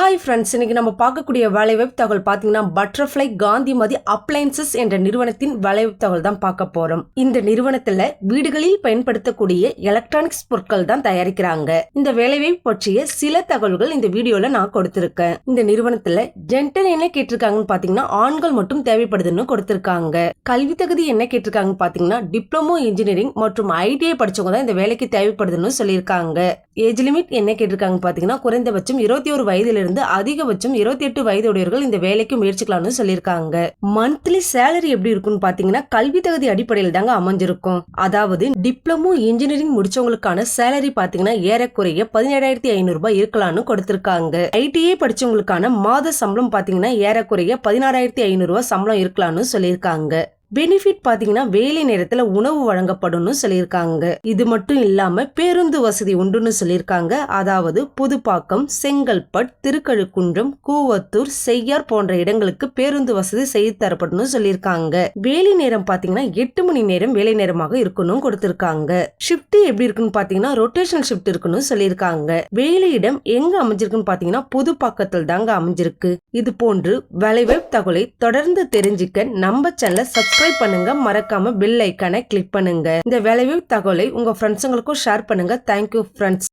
Hi friends, இன்னைக்கு நம்ம பார்க்கக்கூடிய வேலைவாய்ப்பு தகவல் பார்த்தீங்கன்னா பட்டர்ஃப்ளை காந்திமதி அப்ளையன்சஸ் என்ற நிறுவனத்தின் வேலைவாய்ப்பு தகவல் தான் பார்க்க போறோம். இந்த நிறுவனத்துல வீடுகளில் பயன்படுத்தக்கூடிய எலக்ட்ரானிக்ஸ் பொருட்கள் தான் தயாரிக்கிறாங்க. இந்த வேலைவாய்ப்பு பற்றிய சில தகவல்கள் இந்த வீடியோல நான் கொடுத்திருக்கேன். இந்த நிறுவனத்துல ஜென்டர் என்ன கேட்டிருக்காங்கன்னு பாத்தீங்கன்னா ஆண்கள் மட்டும் தேவைப்படுதுன்னு கொடுத்திருக்காங்க. கல்வி தகுதி என்ன கேட்டிருக்காங்கன்னு பாத்தீங்கன்னா டிப்ளமோ இன்ஜினியரிங் மற்றும் ஐடிஐ படிச்சவங்க தான் இந்த வேலைக்கு தேவைப்படுதுன்னு சொல்லியிருக்காங்க. ஏஜ் லிமிட் என்ன கேட்டிருக்காங்க பாத்தீங்கன்னா குறைந்தபட்சம் 21 வயதுல இருந்து அதிகபட்சம் 28 வயதுடையவர்கள் இந்த வேலைக்கு முயற்சிக்கலாம்னு சொல்லியிருக்காங்க. மந்த்லி சேலரி எப்படி இருக்குன்னு பாத்தீங்கன்னா கல்வி தகுதி அடிப்படையில் தாங்க அமைஞ்சிருக்கும். அதாவது டிப்ளமோ இன்ஜினியரிங் முடிச்சவங்களுக்கான சேலரி பாத்தீங்கன்னா ஏறக்குறைய 17,500 ரூபாய் இருக்கலாம்னு கொடுத்திருக்காங்க. ஐடிஐ படிச்சவங்களுக்கான மாத சம்பளம் பாத்தீங்கன்னா ஏறக்குறைய 16,500 ரூபாய் சம்பளம் இருக்கலாம்னு சொல்லியிருக்காங்க. பெனிஃபிட் பாத்தீங்கன்னா வேலை நேரத்துல உணவு வழங்கப்படும் சொல்லியிருக்காங்க. இது மட்டும் இல்லாம பேருந்து வசதி உண்டுன்னு சொல்லியிருக்காங்க. அதாவது புதுப்பாக்கம், செங்கல்பட், திருக்கழுக்குன்றம், கூவத்தூர், செய்யார் போன்ற இடங்களுக்கு பேருந்து வசதி செய்து தரப்படும் சொல்லியிருக்காங்க. வேலை நேரம் பாத்தீங்கன்னா 8 மணி நேரம் வேலை நேரமாக இருக்கணும் கொடுத்திருக்காங்க. ஷிப்ட் எப்படி இருக்குன்னு பாத்தீங்கன்னா ரொட்டேஷனல் ஷிப்ட் இருக்குன்னு சொல்லியிருக்காங்க. வேலையிடம் எங்க அமைஞ்சிருக்குன்னு பாத்தீங்கன்னா புதுப்பாக்கத்தில் தாங்க அமைஞ்சிருக்கு. இது போன்று வேலைவாய்ப்பு தகவலை தொடர்ந்து தெரிஞ்சுக்க நம்ம சேனலை சப்ஸ்கிரைப் பண்ணுங்க, மறக்காம பெல் ஐகானை கிளிக் பண்ணுங்க. இந்த வேலைவாய்ப்பு தகவலை உங்க ஃப்ரெண்ட்ஸுங்களுக்கும் ஷேர் பண்ணுங்க. Thank you friends.